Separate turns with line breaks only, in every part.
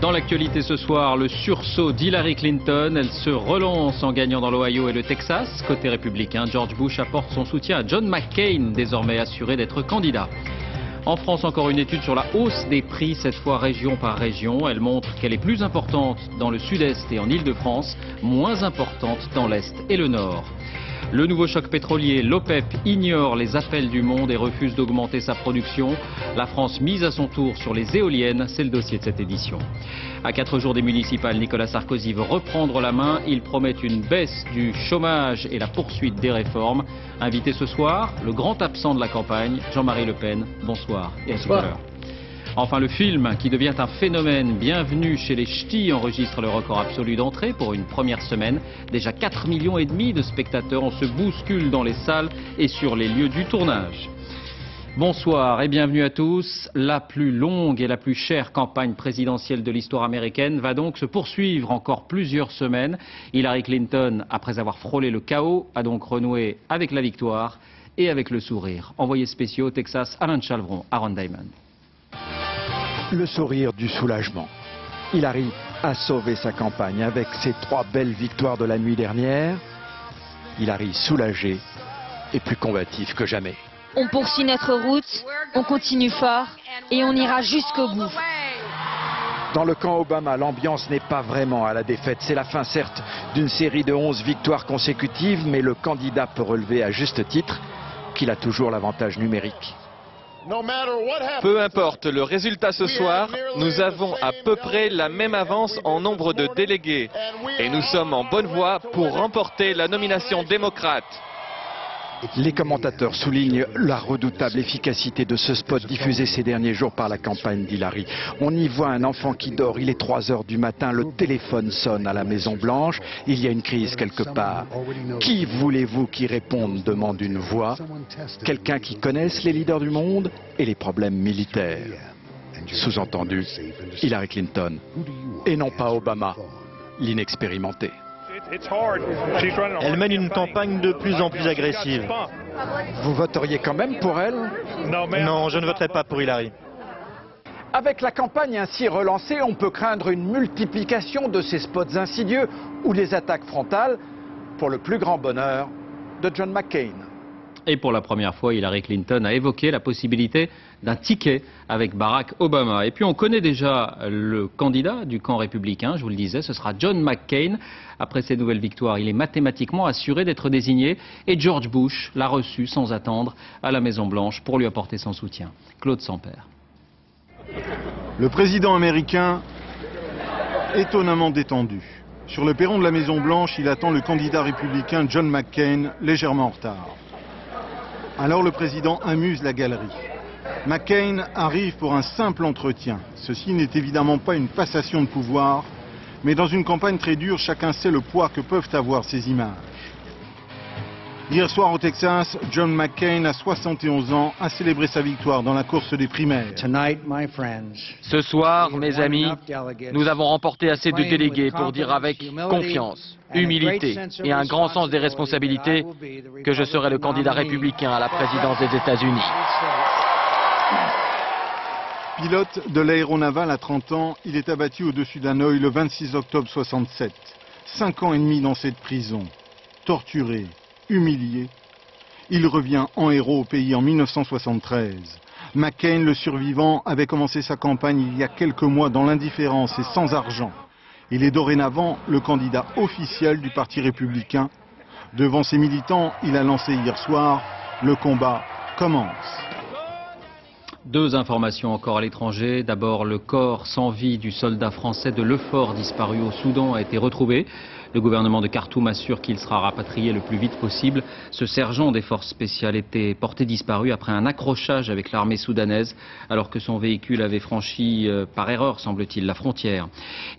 Dans l'actualité ce soir, le sursaut d'Hillary Clinton. Elle se relance en gagnant dans l'Ohio et le Texas. Côté républicain, George Bush apporte son soutien à John McCain, désormais assuré d'être candidat. En France, encore une étude sur la hausse des prix, cette fois région par région. Elle montre qu'elle est plus importante dans le sud-est et en Île-de-France, moins importante dans l'est et le nord. Le nouveau choc pétrolier, l'OPEP, ignore les appels du monde et refuse d'augmenter sa production. La France mise à son tour sur les éoliennes, c'est le dossier de cette édition. À 4 jours des municipales, Nicolas Sarkozy veut reprendre la main. Il promet une baisse du chômage et la poursuite des réformes. Invité ce soir, le grand absent de la campagne, Jean-Marie Le Pen. Bonsoir et à tout à l'heure. Enfin, le film qui devient un phénomène. Bienvenue chez les Ch'tis enregistre le record absolu d'entrée pour une première semaine. Déjà 4,5 millions de spectateurs. On se bouscule dans les salles et sur les lieux du tournage. Bonsoir et bienvenue à tous. La plus longue et la plus chère campagne présidentielle de l'histoire américaine va donc se poursuivre encore plusieurs semaines. Hillary Clinton, après avoir frôlé le chaos, a donc renoué avec la victoire et avec le sourire. Envoyé spéciaux au Texas, Alain de Chalvron, Aaron Diamond.
Le sourire du soulagement. Hillary a sauvé sa campagne avec ses 3 belles victoires de la nuit dernière. Hillary soulagée et plus combative que jamais.
On poursuit notre route, on continue fort et on ira jusqu'au bout.
Dans le camp Obama, l'ambiance n'est pas vraiment à la défaite. C'est la fin certes d'une série de 11 victoires consécutives, mais le candidat peut relever à juste titre qu'il a toujours l'avantage numérique.
Peu importe le résultat ce soir, nous avons à peu près la même avance en nombre de délégués. Et nous sommes en bonne voie pour remporter la nomination démocrate.
Les commentateurs soulignent la redoutable efficacité de ce spot diffusé ces derniers jours par la campagne d'Hillary. On y voit un enfant qui dort, il est 3 heures du matin, le téléphone sonne à la Maison Blanche, il y a une crise quelque part. Qui voulez-vous qui réponde, demande une voix. Quelqu'un qui connaisse les leaders du monde et les problèmes militaires. Sous-entendu, Hillary Clinton, et non pas Obama, l'inexpérimenté.
Elle mène une campagne de plus en plus agressive.
Vous voteriez quand même pour elle?
Non, je ne voterai pas pour Hillary.
Avec la campagne ainsi relancée, on peut craindre une multiplication de ces spots insidieux ou les attaques frontales, pour le plus grand bonheur de John McCain.
Et pour la première fois, Hillary Clinton a évoqué la possibilité d'un ticket avec Barack Obama. Et puis on connaît déjà le candidat du camp républicain, je vous le disais, ce sera John McCain. Après ses nouvelles victoires, il est mathématiquement assuré d'être désigné. Et George Bush l'a reçu sans attendre à la Maison Blanche pour lui apporter son soutien. Claude Samper.
Le président américain, étonnamment détendu. Sur le perron de la Maison Blanche, il attend le candidat républicain John McCain, légèrement en retard. Alors le président amuse la galerie. McCain arrive pour un simple entretien. Ceci n'est évidemment pas une passation de pouvoir, mais dans une campagne très dure, chacun sait le poids que peuvent avoir ces images. Hier soir au Texas, John McCain, à 71 ans, a célébré sa victoire dans la course des primaires.
Ce soir, mes amis, nous avons remporté assez de délégués pour dire avec confiance, humilité et un grand sens des responsabilités que je serai le candidat républicain à la présidence des États-Unis.
Pilote de l'aéronaval à 30 ans, il est abattu au-dessus d'Hanoï le 26 octobre 67. 5 ans et demi dans cette prison, torturé, humilié. Il revient en héros au pays en 1973. McCain, le survivant, avait commencé sa campagne il y a quelques mois dans l'indifférence et sans argent. Il est dorénavant le candidat officiel du Parti républicain. Devant ses militants, il a lancé hier soir « Le combat commence ».
2 informations encore à l'étranger. D'abord, le corps sans vie du soldat français de Lefort disparu au Soudan a été retrouvé. Le gouvernement de Khartoum assure qu'il sera rapatrié le plus vite possible. Ce sergent des forces spéciales était porté disparu après un accrochage avec l'armée soudanaise, alors que son véhicule avait franchi par erreur, semble-t-il, la frontière.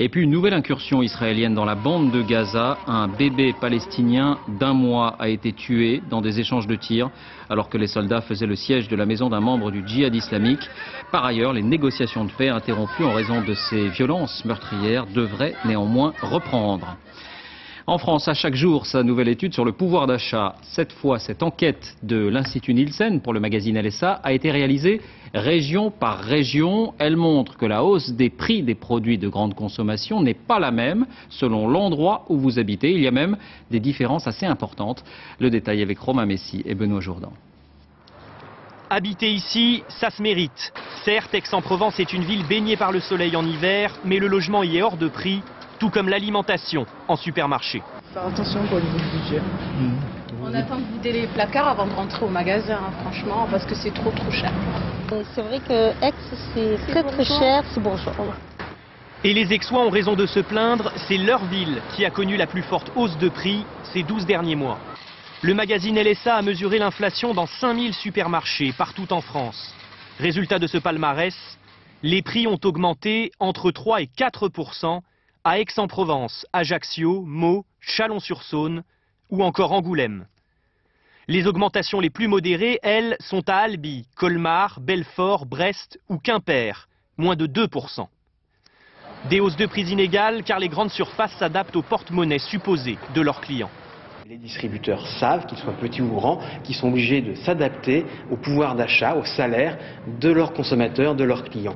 Et puis une nouvelle incursion israélienne dans la bande de Gaza. Un bébé palestinien d'1 mois a été tué dans des échanges de tirs, alors que les soldats faisaient le siège de la maison d'un membre du djihad islamique. Par ailleurs, les négociations de paix interrompues en raison de ces violences meurtrières devraient néanmoins reprendre. En France, à chaque jour, sa nouvelle étude sur le pouvoir d'achat. Cette fois, cette enquête de l'Institut Nielsen pour le magazine LSA a été réalisée région par région. Elle montre que la hausse des prix des produits de grande consommation n'est pas la même selon l'endroit où vous habitez. Il y a même des différences assez importantes. Le détail avec Romain Messi et Benoît Jourdan.
Habiter ici, ça se mérite. Certes, Aix-en-Provence est une ville baignée par le soleil en hiver, mais le logement y est hors de prix, tout comme l'alimentation en supermarché.
Faire attention au niveau du budget. On attend de vider les placards avant de rentrer au magasin, hein, franchement, parce que c'est trop cher.
C'est vrai que Aix, c'est très cher, c'est bourgeois.
Et les Aixois ont raison de se plaindre, c'est leur ville qui a connu la plus forte hausse de prix ces 12 derniers mois. Le magazine LSA a mesuré l'inflation dans 5000 supermarchés partout en France. Résultat de ce palmarès, les prix ont augmenté entre 3 et 4% à Aix-en-Provence, Ajaccio, Meaux, Chalon-sur-Saône ou encore Angoulême. Les augmentations les plus modérées, elles, sont à Albi, Colmar, Belfort, Brest ou Quimper, moins de 2%. Des hausses de prix inégales car les grandes surfaces s'adaptent aux porte-monnaies supposées de leurs clients.
Les distributeurs savent, qu'ils soient petits ou grands, qu'ils sont obligés de s'adapter au pouvoir d'achat, au salaire de leurs consommateurs, de leurs clients.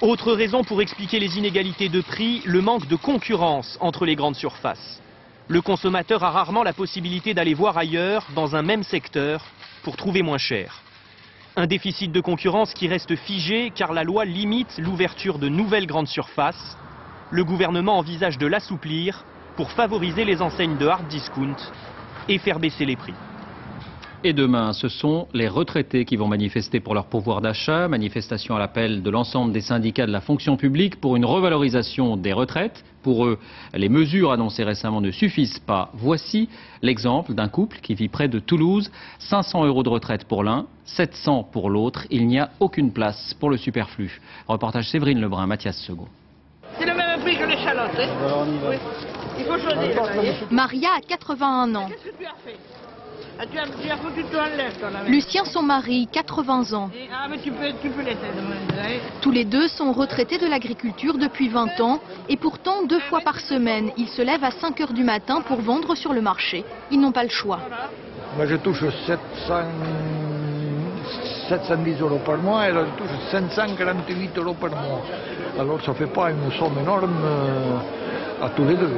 Autre raison pour expliquer les inégalités de prix, le manque de concurrence entre les grandes surfaces. Le consommateur a rarement la possibilité d'aller voir ailleurs, dans un même secteur, pour trouver moins cher. Un déficit de concurrence qui reste figé car la loi limite l'ouverture de nouvelles grandes surfaces. Le gouvernement envisage de l'assouplir pour favoriser les enseignes de hard discount et faire baisser les prix.
Et demain, ce sont les retraités qui vont manifester pour leur pouvoir d'achat. Manifestation à l'appel de l'ensemble des syndicats de la fonction publique pour une revalorisation des retraites. Pour eux, les mesures annoncées récemment ne suffisent pas. Voici l'exemple d'un couple qui vit près de Toulouse. 500 € de retraite pour l'un, 700 pour l'autre. Il n'y a aucune place pour le superflu. Reportage Séverine Lebrun, Mathias Segaud.
C'est le même prix que l'échalote. Oui. Il faut choisir.
Maria a 81 ans.
Qu'est-ce que tu as fait? Tu as foutu tout en l'air, toi, là.
Lucien, son mari, 80 ans.
Ah, mais tu peux l'aider.
Tous les deux sont retraités de l'agriculture depuis 20 ans. Et pourtant, 2 fois par semaine, ils se lèvent à 5 h du matin pour vendre sur le marché. Ils n'ont pas le choix.
Moi, je touche 710 € par mois et elle touche 548 € par mois. Alors, ça ne fait pas une somme énorme à tous les deux.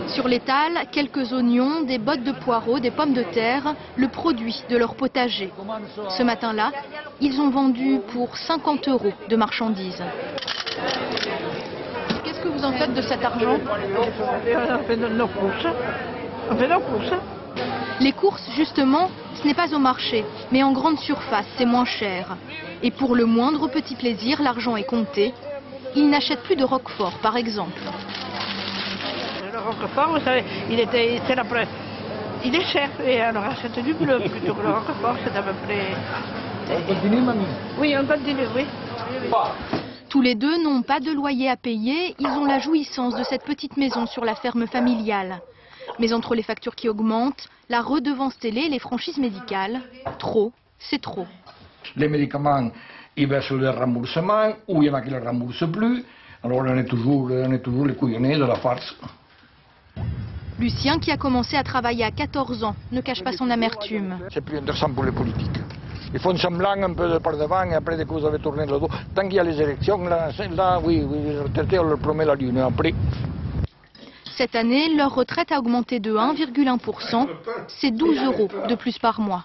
Sur l'étal, quelques oignons, des bottes de poireaux, des pommes de terre, le produit de leur potager. Ce matin-là, ils ont vendu pour 50 € de marchandises. Qu'est-ce que vous en faites de cet argent?
On fait nos courses.
Les courses, justement, ce n'est pas au marché, mais en grande surface, c'est moins cher. Et pour le moindre petit plaisir, l'argent est compté. Ils n'achètent plus de roquefort, par exemple.
Le roquefort, vous savez, il est cher. Et alors achète du bleu plutôt que le roquefort, c'est à peu près...
On continue, mamie?
Oui, on continue, oui.
Tous les deux n'ont pas de loyer à payer. Ils ont la jouissance de cette petite maison sur la ferme familiale. Mais entre les factures qui augmentent, la redevance télé, les franchises médicales, trop, c'est trop.
Les médicaments, ils versent le remboursement, ou il y en a qui ne le remboursent plus. Alors on est toujours les couillonnés de la farce.
Lucien, qui a commencé à travailler à 14 ans, ne cache pas son amertume.
C'est plus intéressant pour les politiques. Ils font semblant un peu de par devant et après, dès que vous avez tourné le dos, tant qu'il y a les élections, là oui, les retraités, on leur promet la lune. Après.
Cette année, leur retraite a augmenté de 1,1%. C'est 12 € de plus par mois.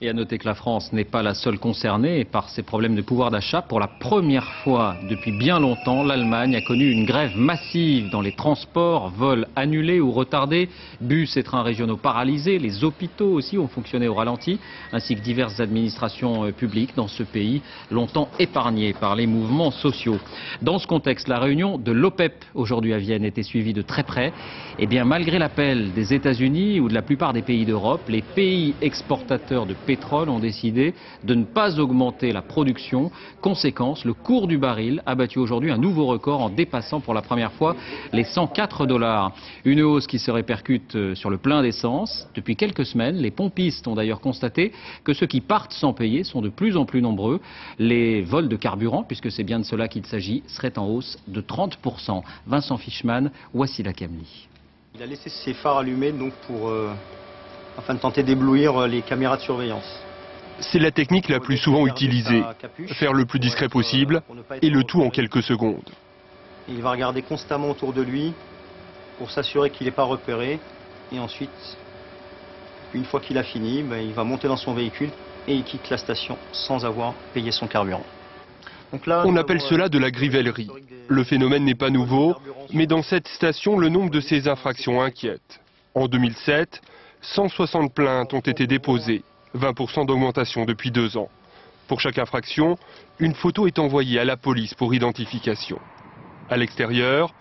Et à noter que la France n'est pas la seule concernée par ces problèmes de pouvoir d'achat. Pour la première fois depuis bien longtemps, l'Allemagne a connu une grève massive dans les transports, vols annulés ou retardés, bus et trains régionaux paralysés, les hôpitaux aussi ont fonctionné au ralenti, ainsi que diverses administrations publiques dans ce pays, longtemps épargnées par les mouvements sociaux. Dans ce contexte, la réunion de l'OPEP aujourd'hui à Vienne était suivie de très près. Et bien malgré l'appel des États-Unis ou de la plupart des pays d'Europe, les pays exportateurs de pétrole ont décidé de ne pas augmenter la production. Conséquence, le cours du baril a battu aujourd'hui un nouveau record en dépassant pour la première fois les 104 $. Une hausse qui se répercute sur le plein d'essence. Depuis quelques semaines, les pompistes ont d'ailleurs constaté que ceux qui partent sans payer sont de plus en plus nombreux. Les vols de carburant, puisque c'est bien de cela qu'il s'agit, seraient en hausse de 30%. Vincent Fischmann, Wassila Kamli.
Il a laissé ses phares allumés donc afin de tenter d'éblouir les caméras de surveillance.
C'est la technique la plus souvent utilisée, faire le plus discret possible et le tout en quelques secondes.
Et il va regarder constamment autour de lui pour s'assurer qu'il n'est pas repéré. Et ensuite, une fois qu'il a fini, il va monter dans son véhicule et il quitte la station sans avoir payé son carburant. Donc là,
on appelle cela de la grivellerie. Le phénomène n'est pas nouveau, mais dans cette station, le nombre de ces infractions inquiète. En 2007, 160 plaintes ont été déposées, 20% d'augmentation depuis 2 ans. Pour chaque infraction, une photo est envoyée à la police pour identification. À l'extérieur,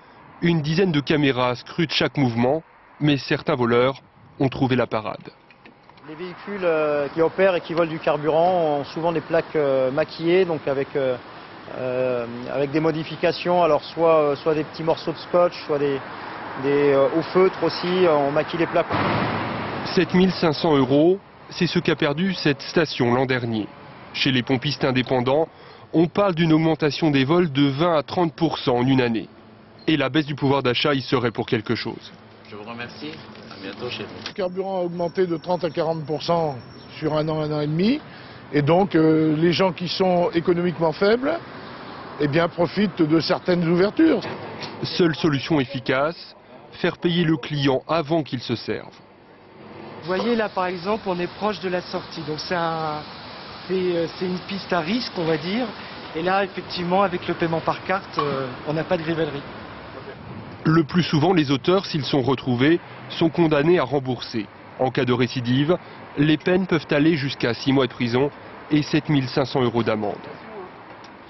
une dizaine de caméras scrutent chaque mouvement, mais certains voleurs ont trouvé la parade.
Les véhicules qui opèrent et qui volent du carburant ont souvent des plaques maquillées, donc avec des modifications, alors soit des petits morceaux de scotch, soit au feutre aussi, on maquille les plaques.
7 500 €, c'est ce qu'a perdu cette station l'an dernier. Chez les pompistes indépendants, on parle d'une augmentation des vols de 20 à 30% en une année. Et la baisse du pouvoir d'achat y serait pour quelque chose.
Je vous remercie, à bientôt chez vous.
Le carburant a augmenté de 30 à 40% sur un an et demi. Et donc les gens qui sont économiquement faibles profitent de certaines ouvertures.
Seule solution efficace, faire payer le client avant qu'il se serve.
Vous voyez là par exemple on est proche de la sortie, donc c'est une piste à risque on va dire, et là effectivement avec le paiement par carte on n'a pas de grivellerie.
Le plus souvent les auteurs, s'ils sont retrouvés, sont condamnés à rembourser. En cas de récidive, les peines peuvent aller jusqu'à 6 mois de prison et 7 500 € d'amende.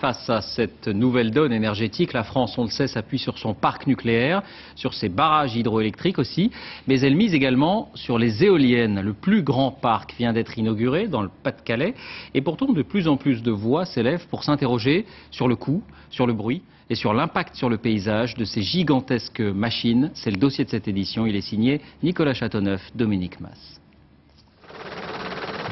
Face à cette nouvelle donne énergétique, la France, on le sait, s'appuie sur son parc nucléaire, sur ses barrages hydroélectriques aussi, mais elle mise également sur les éoliennes. Le plus grand parc vient d'être inauguré dans le Pas-de-Calais et pourtant de plus en plus de voix s'élèvent pour s'interroger sur le coût, sur le bruit et sur l'impact sur le paysage de ces gigantesques machines. C'est le dossier de cette édition, il est signé Nicolas Châteauneuf, Dominique Mas.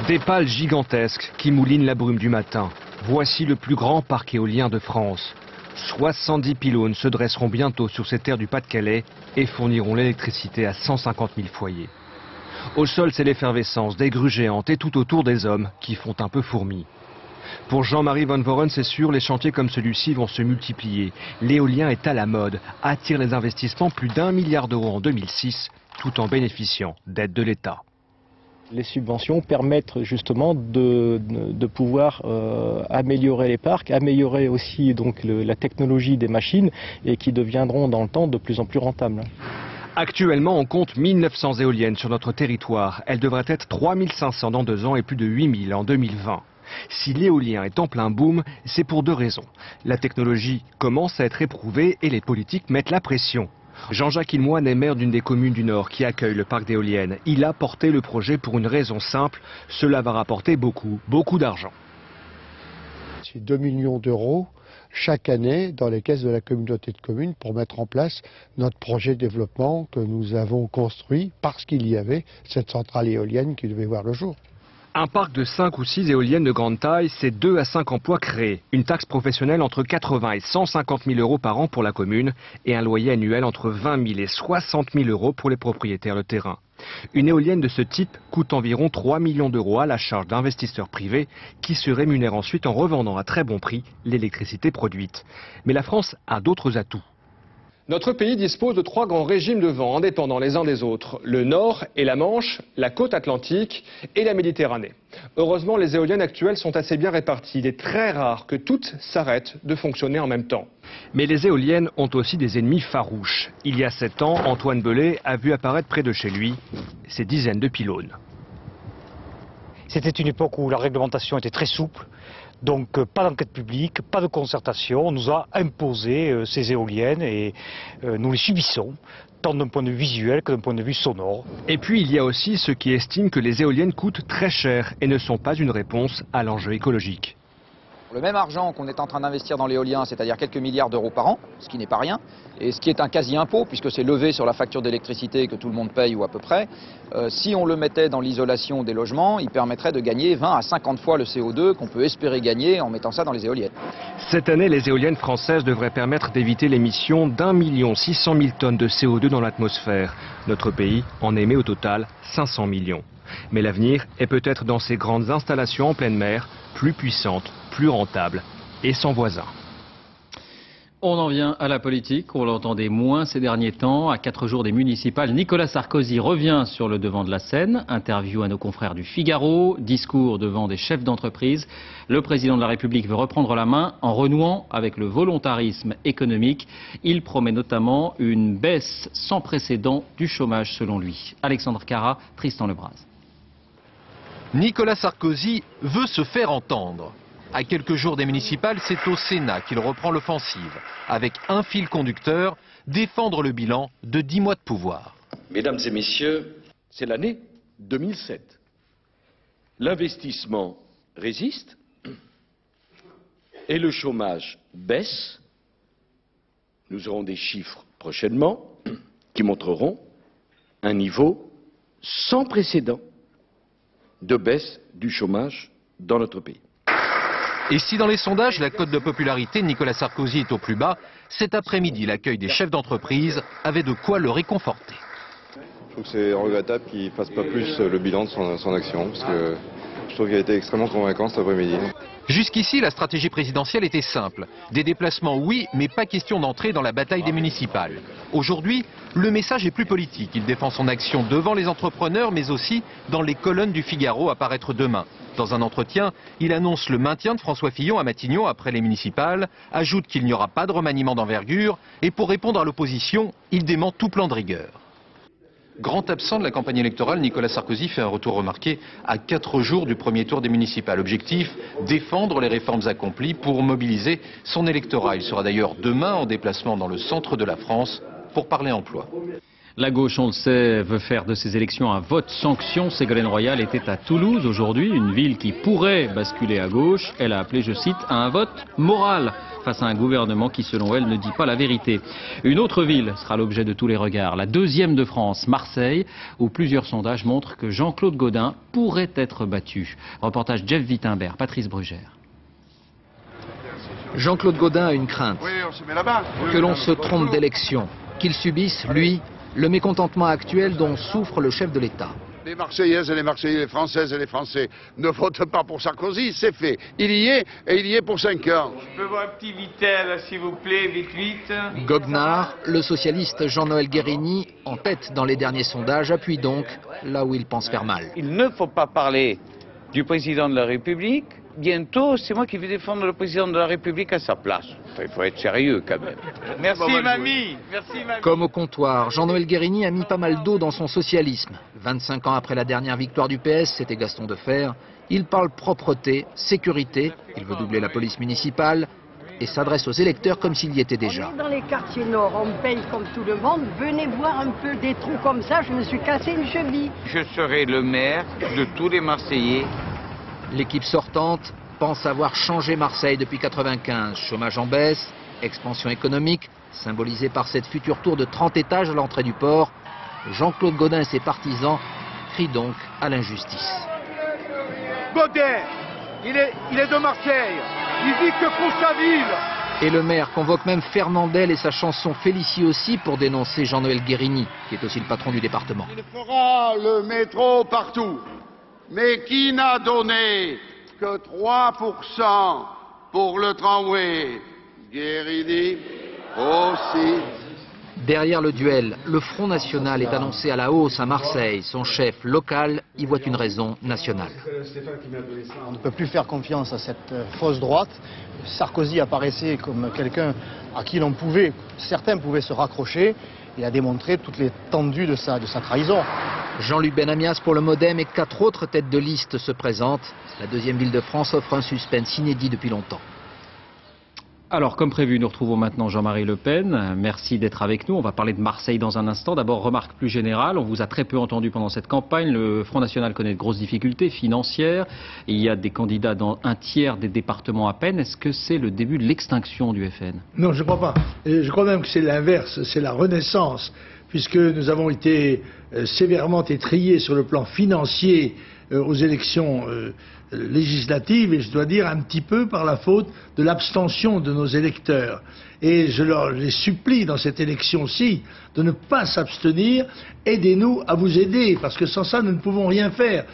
Des pales gigantesques qui moulinent la brume du matin. Voici le plus grand parc éolien de France. 70 pylônes se dresseront bientôt sur ces terres du Pas-de-Calais et fourniront l'électricité à 150 000 foyers. Au sol, c'est l'effervescence, des grues géantes et tout autour des hommes qui font un peu fourmi. Pour Jean-Marie Van Voren, c'est sûr, les chantiers comme celui-ci vont se multiplier. L'éolien est à la mode, attire les investissements, plus d'1 milliard d'euros en 2006, tout en bénéficiant d'aides de l'État.
Les subventions permettent justement de pouvoir améliorer les parcs, améliorer aussi donc la technologie des machines et qui deviendront dans le temps de plus en plus rentables.
Actuellement, on compte 1900 éoliennes sur notre territoire. Elles devraient être 3500 dans 2 ans et plus de 8000 en 2020. Si l'éolien est en plein boom, c'est pour 2 raisons. La technologie commence à être éprouvée et les politiques mettent la pression. Jean-Jacques Ilmoine est maire d'une des communes du Nord qui accueille le parc d'éoliennes. Il a porté le projet pour une raison simple, cela va rapporter beaucoup d'argent.
C'est 2 millions d'euros chaque année dans les caisses de la communauté de communes pour mettre en place notre projet de développement que nous avons construit parce qu'il y avait cette centrale éolienne qui devait voir le jour.
Un parc de 5 ou 6 éoliennes de grande taille, c'est 2 à 5 emplois créés. Une taxe professionnelle entre 80 et 150 000 € par an pour la commune et un loyer annuel entre 20 000 et 60 000 € pour les propriétaires de terrain. Une éolienne de ce type coûte environ 3 millions d'euros à la charge d'investisseurs privés qui se rémunèrent ensuite en revendant à très bon prix l'électricité produite. Mais la France a d'autres atouts. Notre pays dispose de 3 grands régimes de vent indépendants les uns des autres. Le Nord et la Manche, la côte atlantique et la Méditerranée. Heureusement, les éoliennes actuelles sont assez bien réparties. Il est très rare que toutes s'arrêtent de fonctionner en même temps. Mais les éoliennes ont aussi des ennemis farouches. Il y a 7 ans, Antoine Belay a vu apparaître près de chez lui ces dizaines de pylônes.
C'était une époque où la réglementation était très souple. Donc pas d'enquête publique, pas de concertation, on nous a imposé ces éoliennes et nous les subissons, tant d'un point de vue visuel que d'un point de vue sonore.
Et puis il y a aussi ceux qui estiment que les éoliennes coûtent très cher et ne sont pas une réponse à l'enjeu écologique.
Le même argent qu'on est en train d'investir dans l'éolien, c'est-à-dire quelques milliards d'euros par an, ce qui n'est pas rien, et ce qui est un quasi-impôt, puisque c'est levé sur la facture d'électricité que tout le monde paye ou à peu près, si on le mettait dans l'isolation des logements, il permettrait de gagner 20 à 50 fois le CO2 qu'on peut espérer gagner en mettant ça dans les éoliennes.
Cette année, les éoliennes françaises devraient permettre d'éviter l'émission d'1 600 000 tonnes de CO2 dans l'atmosphère. Notre pays en émet au total 500 millions. Mais l'avenir est peut-être dans ces grandes installations en pleine mer, plus puissantes, plus rentables et sans voisins.
On en vient à la politique, on l'entendait moins ces derniers temps. À 4 jours des municipales, Nicolas Sarkozy revient sur le devant de la scène. Interview à nos confrères du Figaro, discours devant des chefs d'entreprise. Le président de la République veut reprendre la main en renouant avec le volontarisme économique. Il promet notamment une baisse sans précédent du chômage selon lui. Alexandre Cara, Tristan Lebras.
Nicolas Sarkozy veut se faire entendre. À quelques jours des municipales, c'est au Sénat qu'il reprend l'offensive, avec un fil conducteur, défendre le bilan de 10 mois de pouvoir.
Mesdames et messieurs, c'est l'année 2007. L'investissement résiste et le chômage baisse. Nous aurons des chiffres prochainement qui montreront un niveau sans précédent de baisse du chômage dans notre pays.
Et si dans les sondages, la cote de popularité de Nicolas Sarkozy est au plus bas, cet après-midi, l'accueil des chefs d'entreprise avait de quoi le réconforter.
Je trouve que c'est regrettable qu'il ne fasse pas plus le bilan de son action, parce que je trouve qu'il a été extrêmement convaincant cet après-midi.
Jusqu'ici, la stratégie présidentielle était simple. Des déplacements, oui, mais pas question d'entrer dans la bataille des municipales. Aujourd'hui, le message est plus politique. Il défend son action devant les entrepreneurs, mais aussi dans les colonnes du Figaro à paraître demain. Dans un entretien, il annonce le maintien de François Fillon à Matignon après les municipales, ajoute qu'il n'y aura pas de remaniement d'envergure, et pour répondre à l'opposition, il dément tout plan de rigueur. Grand absent de la campagne électorale, Nicolas Sarkozy fait un retour remarqué à 4 jours du premier tour des municipales. Objectif, défendre les réformes accomplies pour mobiliser son électorat. Il sera d'ailleurs demain en déplacement dans le centre de la France pour parler emploi.
La gauche, on le sait, veut faire de ces élections un vote sanction. Ségolène Royal était à Toulouse aujourd'hui, une ville qui pourrait basculer à gauche. Elle a appelé, je cite, à un vote moral face à un gouvernement qui, selon elle, ne dit pas la vérité. Une autre ville sera l'objet de tous les regards, la deuxième de France, Marseille, où plusieurs sondages montrent que Jean-Claude Gaudin pourrait être battu. Reportage Jeff Wittenberg, Patrice Brugère.
Jean-Claude Gaudin a une crainte, que l'on se trompe d'élection, qu'il subisse, lui, le mécontentement actuel dont souffre le chef de l'État.
Les Marseillaises et les Marseillais, les Françaises et les Français ne votent pas pour Sarkozy, c'est fait. Il y est, et il y est pour 5 ans.
Je peux voir un petit Vitel, s'il vous plaît, vite.
Goguenard, le socialiste Jean-Noël Guérini, en tête dans les derniers sondages, appuie donc là où il pense faire mal.
Il ne faut pas parler du président de la République. Bientôt, c'est moi qui vais défendre le président de la République à sa place. Enfin, il faut être sérieux quand même. Merci mamie. Merci mamie.
Comme au comptoir, Jean-Noël Guérini a mis pas mal d'eau dans son socialisme. 25 ans après la dernière victoire du PS, c'était Gaston Defferre. Il parle propreté, sécurité, il veut doubler la police municipale et s'adresse aux électeurs comme s'il y était déjà.
Dans les quartiers nord, on paye comme tout le monde. Venez voir un peu des trous comme ça, je me suis cassé une cheville.
Je serai le maire de tous les Marseillais.
L'équipe sortante pense avoir changé Marseille depuis 1995. Chômage en baisse, expansion économique, symbolisée par cette future tour de 30 étages à l'entrée du port. Jean-Claude Gaudin et ses partisans crient donc à l'injustice.
Gaudin, il est de Marseille, il vit que pour sa ville.
Et le maire convoque même Fernandel et sa chanson Félicie aussi pour dénoncer Jean-Noël Guérini, qui est aussi le patron du département.
Il fera le métro partout. Mais qui n'a donné que 3% pour le tramway? Guérini aussi.
Derrière le duel, le Front National est annoncé à la hausse à Marseille. Son chef local y voit une raison nationale.
On ne peut plus faire confiance à cette fausse droite. Sarkozy apparaissait comme quelqu'un à qui certains pouvaient se raccrocher. Il a démontré toute l'étendue de sa trahison.
Jean-Luc Benamias pour le Modem et 4 autres têtes de liste se présentent. La deuxième ville de France offre un suspense inédit depuis longtemps.
Alors, comme prévu, nous retrouvons maintenant Jean-Marie Le Pen. Merci d'être avec nous. On va parler de Marseille dans un instant. D'abord, remarque plus générale. On vous a très peu entendu pendant cette campagne. Le Front National connaît de grosses difficultés financières. Il y a des candidats dans un tiers des départements à peine. Est-ce que c'est le début de l'extinction du FN?
Non, je ne crois pas. Et je crois même que c'est l'inverse. C'est la renaissance, puisque nous avons été sévèrement étrillés sur le plan financier aux élections législatives, et je dois dire un petit peu par la faute de l'abstention de nos électeurs. Et je les supplie dans cette élection-ci de ne pas s'abstenir. Aidez-nous à vous aider, parce que sans ça nous ne pouvons rien faire.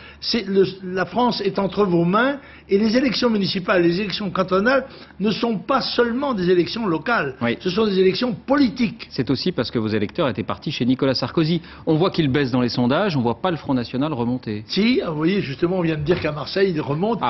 La France est entre vos mains, et les élections municipales, les élections cantonales ne sont pas seulement des élections locales, oui. Ce sont des élections politiques.
C'est aussi parce que vos électeurs étaient partis chez Nicolas Sarkozy. On voit qu'il baisse dans les sondages, on ne voit pas le Front National remonter.
Si, vous voyez, justement, on vient de dire qu'à Marseille, il remonte,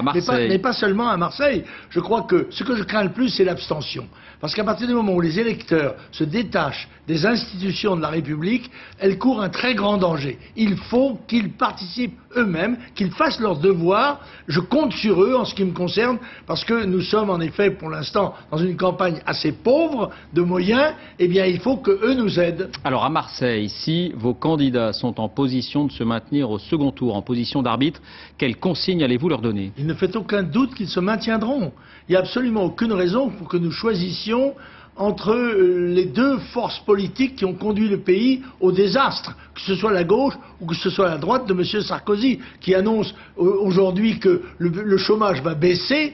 mais pas seulement à Marseille. Je crois que ce que je crains le plus, c'est l'abstention. Parce qu'à partir du moment où les électeurs se détachent des institutions de la République, elles courent un très grand danger. Il faut qu'ils participent eux-mêmes, qu'ils fassent leur devoir. Je compte sur eux en ce qui me concerne, parce que nous sommes en effet pour l'instant dans une campagne assez pauvre de moyens. Eh bien, il faut qu'eux nous aident.
Alors à Marseille, si vos candidats sont en position de se maintenir au second tour, en position d'arbitre, quelles consignes allez-vous leur donner?
Il ne fait aucun doute qu'ils se maintiendront. Il n'y a absolument aucune raison pour que nous choisissions entre les deux forces politiques qui ont conduit le pays au désastre, que ce soit la gauche ou que ce soit la droite de M. Sarkozy, qui annonce aujourd'hui que le chômage va baisser,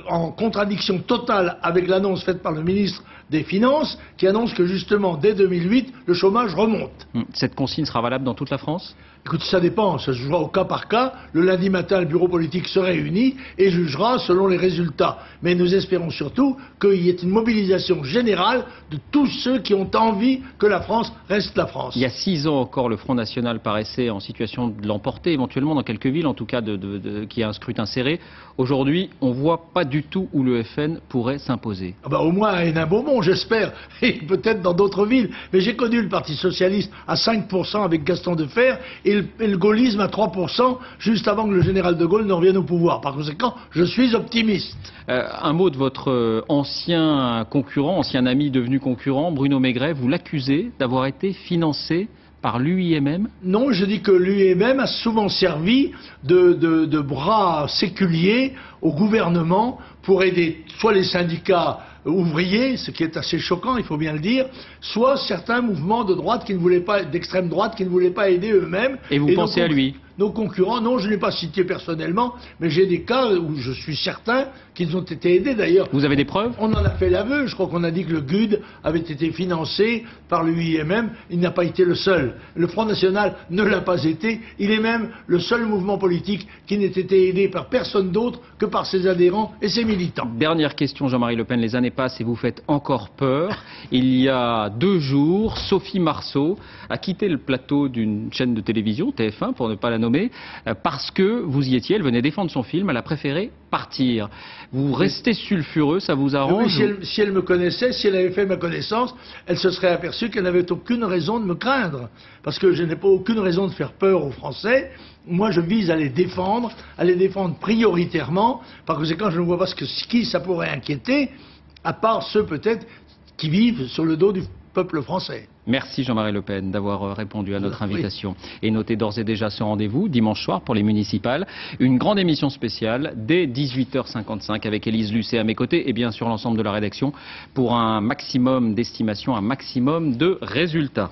en contradiction totale avec l'annonce faite par le ministre des Finances, qui annonce que justement, dès 2008, le chômage remonte.
Cette consigne sera valable dans toute la France?
Écoute, ça dépend, ça se jouera au cas par cas. Le lundi matin, le bureau politique se réunit et jugera selon les résultats. Mais nous espérons surtout qu'il y ait une mobilisation générale de tous ceux qui ont envie que la France reste la France.
Il y a 6 ans encore, le Front National paraissait en situation de l'emporter, éventuellement dans quelques villes, en tout cas qui a un scrutin serré. Aujourd'hui, on ne voit pas du tout où le FN pourrait s'imposer.
Au moins à Hénin-Beaumont, j'espère, et peut-être dans d'autres villes. Mais j'ai connu le Parti Socialiste à 5% avec Gaston Defferre, et le gaullisme à 3%, juste avant que le général de Gaulle ne revienne au pouvoir. Par conséquent, je suis optimiste.
Un mot de votre ancien concurrent, ancien ami devenu concurrent, Bruno Maigret. Vous l'accusez d'avoir été financé par l'UIMM?
Non, je dis que l'UIMM a souvent servi de bras séculier au gouvernement pour aider soit les syndicats ouvriers, ce qui est assez choquant, il faut bien le dire, soit certains mouvements de droite qui ne voulaient pas, d'extrême droite, qui ne voulaient pas aider eux-mêmes.
Et vous pensez à lui?
Nos concurrents, non, je ne l'ai pas cité personnellement, mais j'ai des cas où je suis certain qu'ils ont été aidés d'ailleurs.
Vous avez des preuves?
On en a fait l'aveu, je crois qu'on a dit que le GUD avait été financé par l'UIMM, il n'a pas été le seul. Le Front National ne l'a pas été, il est même le seul mouvement politique qui n'ait été aidé par personne d'autre que par ses adhérents et ses militants.
Dernière question, Jean-Marie Le Pen, les années passent et vous faites encore peur. Il y a 2 jours, Sophie Marceau a quitté le plateau d'une chaîne de télévision, TF1 pour ne pas la nommer, parce que vous y étiez, elle venait défendre son film, elle a préféré partir. Vous restez sulfureux, ça vous arrange?
Oui, si elle me connaissait, si elle avait fait ma connaissance, elle se serait aperçue qu'elle n'avait aucune raison de me craindre. Parce que je n'ai pas aucune raison de faire peur aux Français. Moi, je vise à les défendre prioritairement. Par conséquent, je ne vois pas qui ça pourrait inquiéter, à part ceux peut-être qui vivent sur le dos du peuple français.
Merci Jean-Marie Le Pen d'avoir répondu à notre invitation. Et notez d'ores et déjà ce rendez-vous, dimanche soir pour les municipales. Une grande émission spéciale dès 18h55 avec Élise Lucet à mes côtés et bien sûr l'ensemble de la rédaction pour un maximum d'estimation, un maximum de résultats.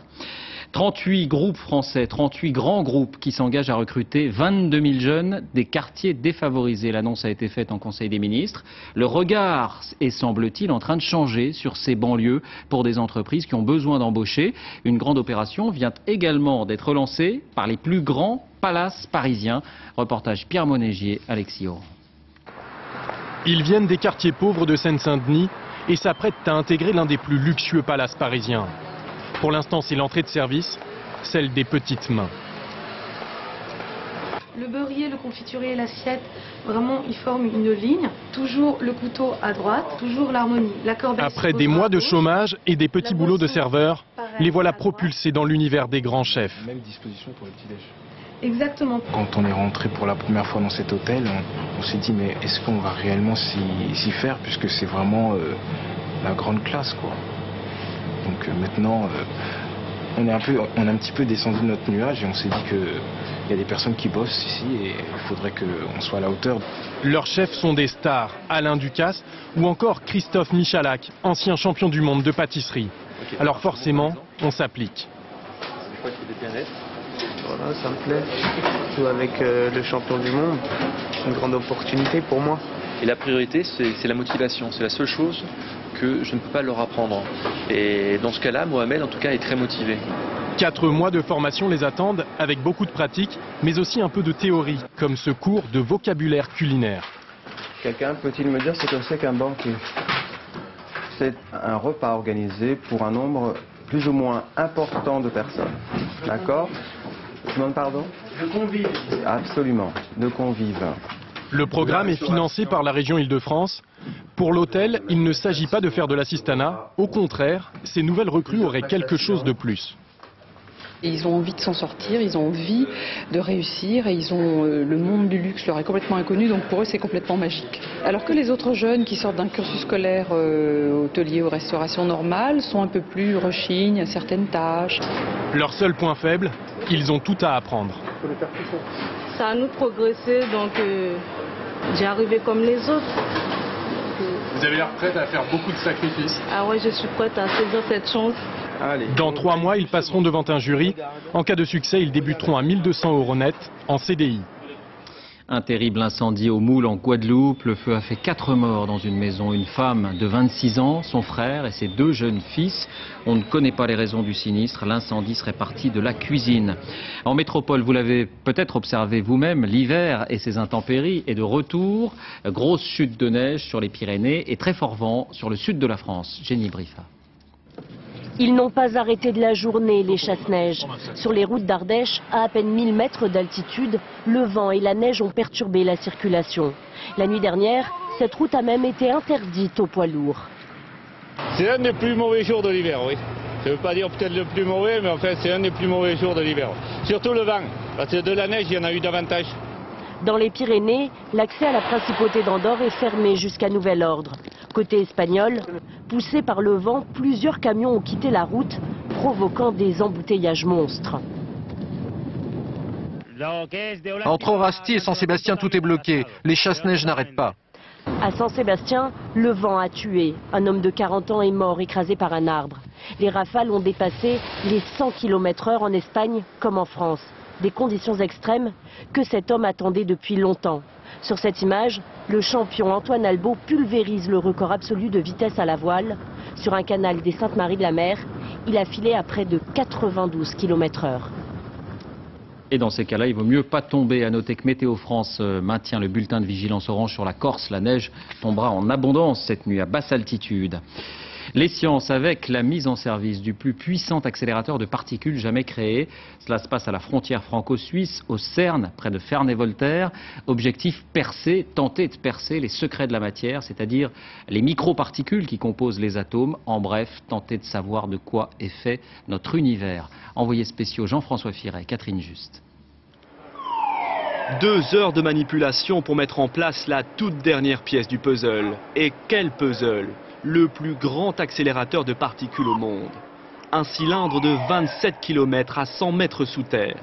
38 groupes français, 38 grands groupes qui s'engagent à recruter 22 000 jeunes des quartiers défavorisés. L'annonce a été faite en Conseil des ministres. Le regard est, semble-t-il, en train de changer sur ces banlieues pour des entreprises qui ont besoin d'embaucher. Une grande opération vient également d'être lancée par les plus grands palaces parisiens. Reportage Pierre Monégier, Alexis Oran.
Ils viennent des quartiers pauvres de Seine-Saint-Denis et s'apprêtent à intégrer l'un des plus luxueux palaces parisiens. Pour l'instant, c'est l'entrée de service, celle des petites mains.
Le beurrier, le confiturier, l'assiette, vraiment, ils forment une ligne. Toujours le couteau à droite, toujours l'harmonie.
Après des mois de chômage et des petits boulots de serveur, les voilà propulsés dans l'univers des grands chefs.
Même disposition pour le petit-déj.
Exactement.
Quand on est rentré pour la première fois dans cet hôtel, on s'est dit mais est-ce qu'on va réellement s'y faire, puisque c'est vraiment la grande classe, quoi. Donc maintenant, on est un petit peu descendu de notre nuage et on s'est dit qu'il y a des personnes qui bossent ici et il faudrait qu'on soit à la hauteur.
Leurs chefs sont des stars, Alain Ducasse ou encore Christophe Michalak, ancien champion du monde de pâtisserie. Alors forcément, on s'applique.
Voilà, ça me plaît. Jouer avec le champion du monde, c'est une grande opportunité pour moi.
Et la priorité, c'est la motivation. C'est la seule chose que je ne peux pas leur apprendre. Et dans ce cas-là, Mohamed, en tout cas, est très motivé.
4 mois de formation les attendent, avec beaucoup de pratique, mais aussi un peu de théorie, comme ce cours de vocabulaire culinaire.
Quelqu'un peut-il me dire ce que c'est qu'un banquet? C'est un repas organisé pour un nombre plus ou moins important de personnes. D'accord? Je demande pardon?
De convives.
Absolument, de convives.
Le programme est financé par la région Île-de-France. Pour l'hôtel, il ne s'agit pas de faire de l'assistanat. Au contraire, ces nouvelles recrues auraient quelque chose de plus.
Ils ont envie de s'en sortir, ils ont envie de réussir et ils ont le monde du luxe leur est complètement inconnu, donc pour eux c'est complètement magique. Alors que les autres jeunes qui sortent d'un cursus scolaire hôtelier ou restauration normale sont un peu plus rechignent à certaines tâches.
Leur seul point faible, ils ont tout à apprendre.
C'est à nous de progresser, donc j'ai arrivé comme les autres.
Vous avez l'air prête à faire beaucoup de sacrifices.
Ah ouais, je suis prête à saisir cette chance.
Dans 3 mois, ils passeront devant un jury. En cas de succès, ils débuteront à 1 200 € net en CDI.
Un terrible incendie au Moule en Guadeloupe. Le feu a fait 4 morts dans une maison. Une femme de 26 ans, son frère et ses 2 jeunes fils. On ne connaît pas les raisons du sinistre. L'incendie serait parti de la cuisine. En métropole, vous l'avez peut-être observé vous-même, l'hiver et ses intempéries est de retour. Grosse chute de neige sur les Pyrénées et très fort vent sur le sud de la France. Jenny Briffa.
Ils n'ont pas arrêté de la journée, les chasse-neige. Sur les routes d'Ardèche, à peine 1000 mètres d'altitude, le vent et la neige ont perturbé la circulation. La nuit dernière, cette route a même été interdite aux poids lourds.
C'est un des plus mauvais jours de l'hiver, oui. Je ne veux pas dire peut-être le plus mauvais, mais en fait c'est un des plus mauvais jours de l'hiver. Surtout le vent, parce que de la neige, il y en a eu davantage.
Dans les Pyrénées, l'accès à la principauté d'Andorre est fermé jusqu'à nouvel ordre. Côté espagnol, poussés par le vent, plusieurs camions ont quitté la route, provoquant des embouteillages monstres.
Entre Orasti et Saint-Sébastien, tout est bloqué. Les chasse-neige n'arrêtent pas.
À Saint-Sébastien, le vent a tué. Un homme de 40 ans est mort écrasé par un arbre. Les rafales ont dépassé les 100 km/h en Espagne comme en France. Des conditions extrêmes que cet homme attendait depuis longtemps. Sur cette image, le champion Antoine Albo pulvérise le record absolu de vitesse à la voile. Sur un canal des Saintes-Maries-de-la-Mer, il a filé à près de 92 km/h.
Et dans ces cas-là, il vaut mieux pas tomber. À noter que Météo France maintient le bulletin de vigilance orange sur la Corse. La neige tombera en abondance cette nuit à basse altitude. Les sciences avec la mise en service du plus puissant accélérateur de particules jamais créé. Cela se passe à la frontière franco-suisse, au CERN, près de Ferney-Voltaire. Objectif percer, tenter de percer les secrets de la matière, c'est-à-dire les microparticules qui composent les atomes. En bref, tenter de savoir de quoi est fait notre univers. Envoyés spéciaux Jean-François Firet, Catherine Juste.
2 heures de manipulation pour mettre en place la toute dernière pièce du puzzle. Et quel puzzle! Le plus grand accélérateur de particules au monde. Un cylindre de 27 km à 100 mètres sous terre.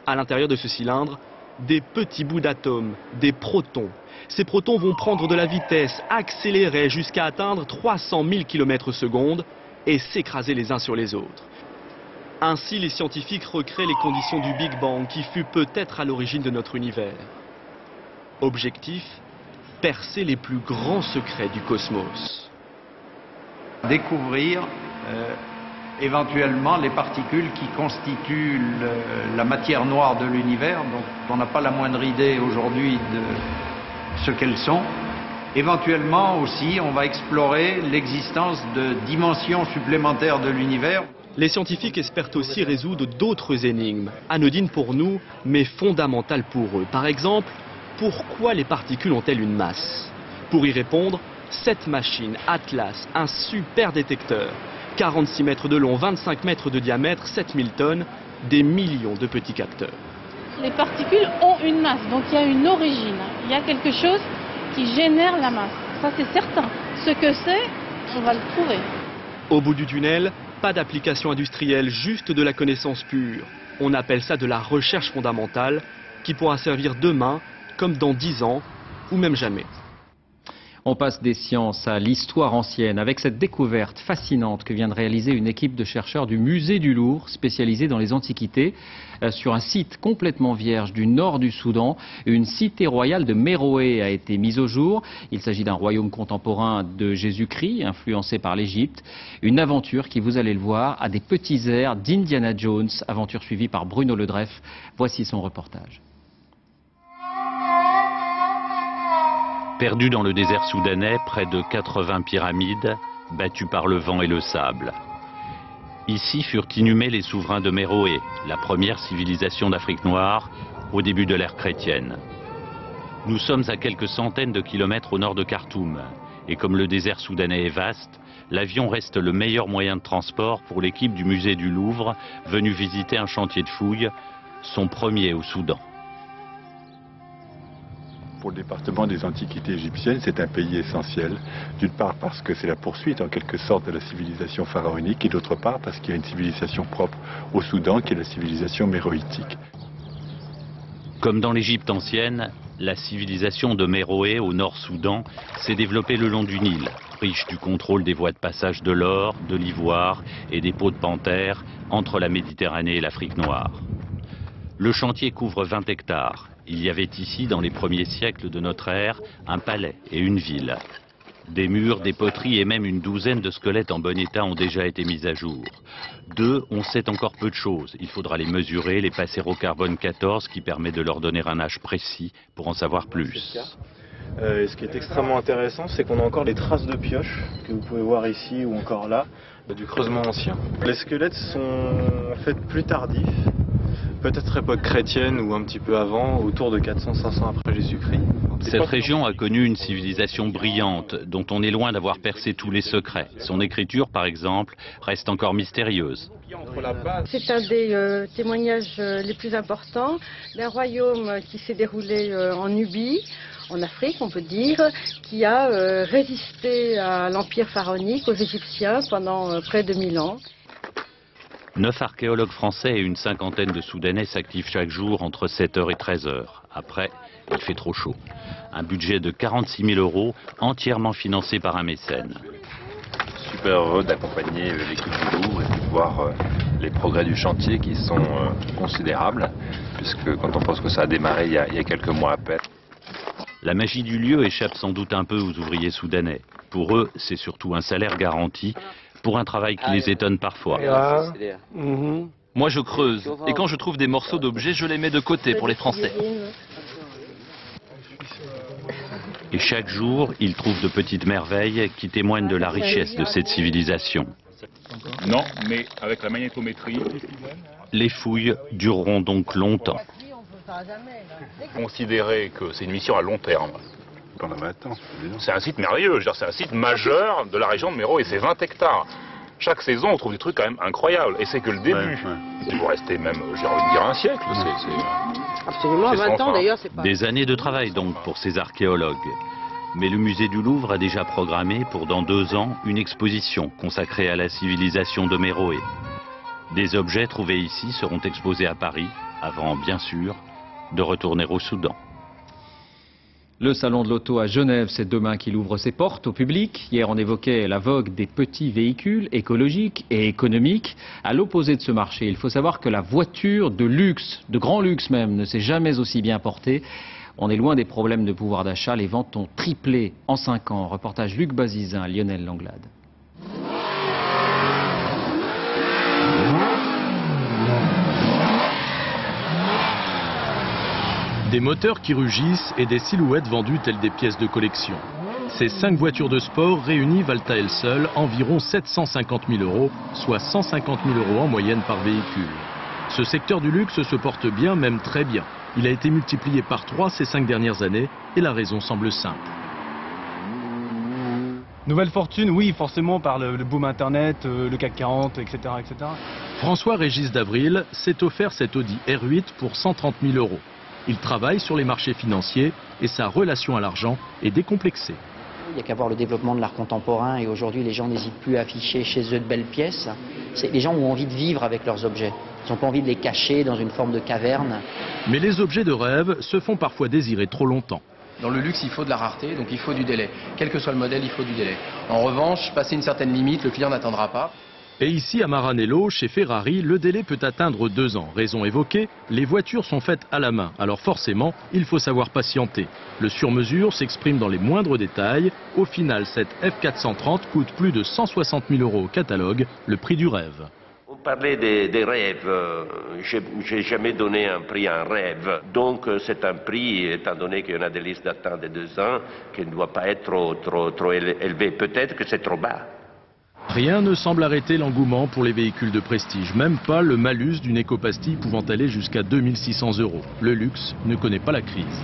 À l'intérieur de ce cylindre, des petits bouts d'atomes, des protons. Ces protons vont prendre de la vitesse, accélérer jusqu'à atteindre 300 000 km/s et s'écraser les uns sur les autres. Ainsi, les scientifiques recréent les conditions du Big Bang qui fut peut-être à l'origine de notre univers. Objectif, percer les plus grands secrets du cosmos.
Découvrir éventuellement les particules qui constituent la matière noire de l'univers, donc on n'a pas la moindre idée aujourd'hui de ce qu'elles sont. Éventuellement aussi, on va explorer l'existence de dimensions supplémentaires de l'univers.
Les scientifiques espèrent aussi résoudre d'autres énigmes, anodines pour nous, mais fondamentales pour eux. Par exemple, pourquoi les particules ont-elles une masse? Pour y répondre, cette machine Atlas, un super détecteur, 46 mètres de long, 25 mètres de diamètre, 7000 tonnes, des millions de petits capteurs.
Les particules ont une masse, donc il y a une origine, il y a quelque chose qui génère la masse, ça c'est certain. Ce que c'est, on va le trouver.
Au bout du tunnel, pas d'application industrielle, juste de la connaissance pure. On appelle ça de la recherche fondamentale qui pourra servir demain, comme dans 10 ans, ou même jamais.
On passe des sciences à l'histoire ancienne avec cette découverte fascinante que vient de réaliser une équipe de chercheurs du musée du Louvre spécialisée dans les antiquités sur un site complètement vierge du nord du Soudan. Une cité royale de Méroé a été mise au jour. Il s'agit d'un royaume contemporain de Jésus-Christ influencé par l'Égypte. Une aventure qui, vous allez le voir, a des petits airs d'Indiana Jones, aventure suivie par Bruno Ledreff. Voici son reportage.
Perdu dans le désert soudanais, près de 80 pyramides, battues par le vent et le sable. Ici furent inhumés les souverains de Méroé, la première civilisation d'Afrique noire, au début de l'ère chrétienne. Nous sommes à quelques centaines de kilomètres au nord de Khartoum, et comme le désert soudanais est vaste, l'avion reste le meilleur moyen de transport pour l'équipe du musée du Louvre, venue visiter un chantier de fouilles, son premier au Soudan.
Pour le département des antiquités égyptiennes, c'est un pays essentiel. D'une part parce que c'est la poursuite en quelque sorte de la civilisation pharaonique et d'autre part parce qu'il y a une civilisation propre au Soudan qui est la civilisation méroïtique.
Comme dans l'Égypte ancienne, la civilisation de Méroé au nord-Soudan s'est développée le long du Nil, riche du contrôle des voies de passage de l'or, de l'ivoire et des peaux de panthère entre la Méditerranée et l'Afrique noire. Le chantier couvre 20 hectares. Il y avait ici, dans les premiers siècles de notre ère, un palais et une ville. Des murs, des poteries et même une douzaine de squelettes en bon état ont déjà été mis à jour. D'eux, on sait encore peu de choses. Il faudra les mesurer, les passer au carbone 14 qui permet de leur donner un âge précis pour en savoir plus.
Ce qui est extrêmement intéressant, c'est qu'on a encore les traces de pioches que vous pouvez voir ici ou encore là, du creusement ancien. Les squelettes sont en fait plus tardifs. Peut-être époque chrétienne ou un petit peu avant, autour de 400-500 après Jésus-Christ.
Cette région a connu une civilisation brillante, dont on est loin d'avoir percé tous les secrets. Son écriture, par exemple, reste encore mystérieuse.
C'est un des témoignages les plus importants d'un royaume qui s'est déroulé en Nubie, en Afrique on peut dire, qui a résisté à l'empire pharaonique, aux Égyptiens pendant près de 1000 ans.
9 archéologues français et une cinquantaine de Soudanais s'activent chaque jour entre 7h et 13h. Après, il fait trop chaud. Un budget de 46 000 € entièrement financé par un mécène.
Super heureux d'accompagner l'équipe du Louvre et de voir les progrès du chantier qui sont considérables, puisque quand on pense que ça a démarré il y a quelques mois à peine.
La magie du lieu échappe sans doute un peu aux ouvriers soudanais. Pour eux, c'est surtout un salaire garanti pour un travail qui les étonne parfois.
Moi je creuse, et quand je trouve des morceaux d'objets, je les mets de côté pour les Français.
Et chaque jour, ils trouvent de petites merveilles qui témoignent de la richesse de cette civilisation.
Non, mais avec la magnétométrie...
Les fouilles dureront donc longtemps.
Considérer que c'est une mission à long terme. C'est un site merveilleux, c'est un site majeur de la région de Méroé et c'est 20 hectares. Chaque saison, on trouve des trucs quand même incroyables et c'est que le début. Il faut rester même, j'ai envie de dire, un siècle.
Absolument, 20 ans d'ailleurs, c'est pas...
Des années de travail donc pour ces archéologues. Mais le musée du Louvre a déjà programmé pour dans 2 ans une exposition consacrée à la civilisation de Méroé. Des objets trouvés ici seront exposés à Paris, avant bien sûr de retourner au Soudan.
Le salon de l'auto à Genève, c'est demain qu'il ouvre ses portes au public. Hier, on évoquait la vogue des petits véhicules écologiques et économiques. À l'opposé de ce marché, il faut savoir que la voiture de luxe, de grand luxe même, ne s'est jamais aussi bien portée. On est loin des problèmes de pouvoir d'achat. Les ventes ont triplé en 5 ans. Reportage Luc Bazizin, Lionel Langlade.
Des moteurs qui rugissent et des silhouettes vendues telles des pièces de collection. Ces 5 voitures de sport réunies valent à elles seules environ 750 000 €, soit 150 000 € en moyenne par véhicule. Ce secteur du luxe se porte bien, même très bien. Il a été multiplié par 3 ces 5 dernières années et la raison semble simple.
Nouvelle fortune, oui, forcément par le boom internet, le CAC 40, etc. etc.
François-Régis d'Avril s'est offert cette Audi R8 pour 130 000 €. Il travaille sur les marchés financiers et sa relation à l'argent est décomplexée.
Il n'y a qu'à voir le développement de l'art contemporain et aujourd'hui les gens n'hésitent plus à afficher chez eux de belles pièces. Les gens ont envie de vivre avec leurs objets. Ils n'ont pas envie de les cacher dans une forme de caverne.
Mais les objets de rêve se font parfois désirer trop longtemps.
Dans le luxe, il faut de la rareté, donc il faut du délai. Quel que soit le modèle, il faut du délai. En revanche, passé une certaine limite, le client n'attendra pas.
Et ici à Maranello, chez Ferrari, le délai peut atteindre 2 ans. Raison évoquée, les voitures sont faites à la main. Alors forcément, il faut savoir patienter. Le sur-mesure s'exprime dans les moindres détails. Au final, cette F430 coûte plus de 160 000 € au catalogue, le prix du rêve.
On parlait des rêves, j'ai jamais donné un prix à un rêve, donc c'est un prix, étant donné qu'il y en a des listes d'attente de 2 ans, qui ne doit pas être trop élevé, peut-être que c'est trop bas.
Rien ne semble arrêter l'engouement pour les véhicules de prestige, même pas le malus d'une éco-pastille pouvant aller jusqu'à 2600 €. Le luxe ne connaît pas la crise.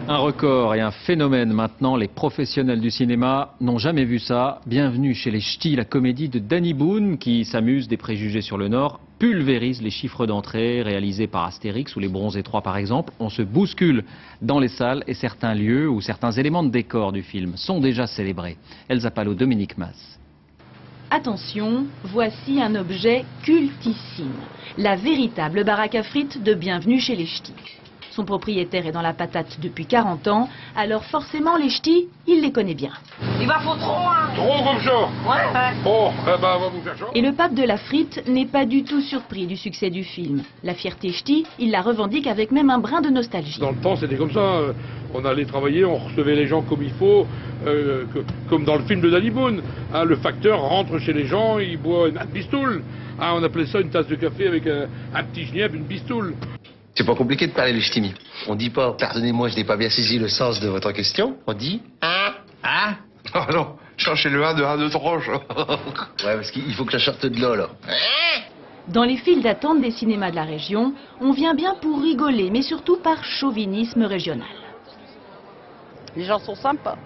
Un record et un phénomène maintenant, les professionnels du cinéma n'ont jamais vu ça. Bienvenue chez les Ch'tis, la comédie de Danny Boone qui s'amuse des préjugés sur le Nord, pulvérise les chiffres d'entrée réalisés par Astérix ou les Bronzés 3 par exemple. On se bouscule dans les salles et certains lieux ou certains éléments de décor du film sont déjà célébrés. Elsa Palot, Dominique Mas.
Attention, voici un objet cultissime, la véritable baraque à frites de Bienvenue chez les Ch'tis. Son propriétaire est dans la patate depuis 40 ans, alors forcément les Ch'tis, il les connaît bien.
Il va faut trop, hein. Trop comme ça. Ouais. Bon, on va vous faire ça.
Et le pape de la frite n'est pas du tout surpris du succès du film. La fierté Ch'ti, il la revendique avec même un brin de nostalgie.
Dans le temps, c'était comme ça. On allait travailler, on recevait les gens comme il faut, comme dans le film de Danny Boone. Hein, le facteur rentre chez les gens, il boit une bistoule. Hein, on appelait ça une tasse de café avec un petit genièvre, une bistoule.
C'est pas compliqué de parler le ch'timi. On dit pas, pardonnez-moi, je n'ai pas bien saisi le sens de votre question. On dit, hein? Oh non, changez le 1 de 1 de tronche. Ouais, parce qu'il faut que ça sorte de là.
Dans les files d'attente des cinémas de la région, on vient bien pour rigoler, mais surtout par chauvinisme régional.
Les gens sont sympas.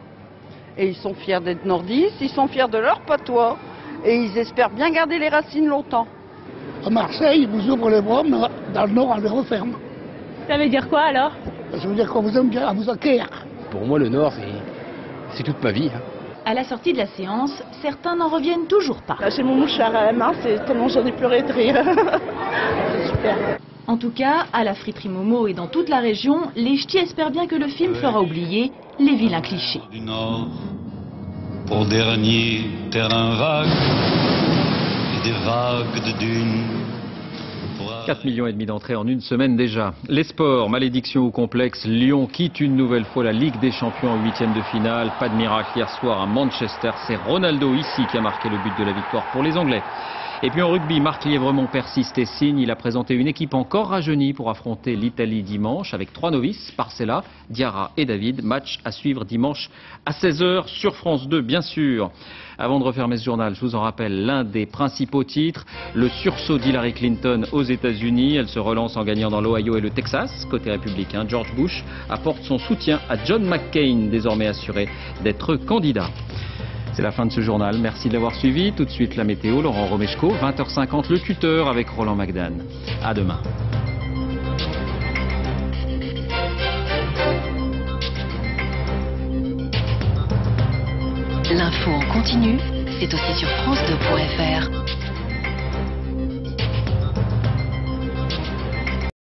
Et ils sont fiers d'être nordistes, ils sont fiers de leur patois. Et ils espèrent bien garder les racines longtemps.
À Marseille, ils vous ouvrent les bras, mais dans le Nord, on les referme.
Ça veut dire quoi alors?
Ça veut dire qu'on vous aime bien, on vous acquiert.
Pour moi, le Nord, c'est toute ma vie.
À la sortie de la séance, certains n'en reviennent toujours pas.
J'ai mon mouchoir à la main, c'est tellement j'en ai pleuré de rire. C'est super.
En tout cas, à la friterie Momo et dans toute la région, les Ch'tis espèrent bien que le film fera oublier les vilains clichés.
Du Nord, pour dernier terrain vague. Des vagues de dunes.
4,5 millions d'entrées en une semaine déjà. Les sports, malédiction ou complexe, Lyon quitte une nouvelle fois la Ligue des Champions en 8e de finale. Pas de miracle hier soir à Manchester, c'est Ronaldo ici qui a marqué le but de la victoire pour les Anglais. Et puis en rugby, Marc Lièvremont persiste et signe. Il a présenté une équipe encore rajeunie pour affronter l'Italie dimanche avec 3 novices, Parcella, Diarra et David. Match à suivre dimanche à 16 h sur France 2, bien sûr. Avant de refermer ce journal, je vous en rappelle l'un des principaux titres, le sursaut d'Hillary Clinton aux États-Unis. Elle se relance en gagnant dans l'Ohio et le Texas. Côté républicain, George Bush apporte son soutien à John McCain, désormais assuré d'être candidat. C'est la fin de ce journal. Merci de l'avoir suivi. Tout de suite, la météo, Laurent Romeshko, 20h50, le tuteur avec Roland Magdan. À demain.
L'info en continu, c'est aussi sur France2.fr.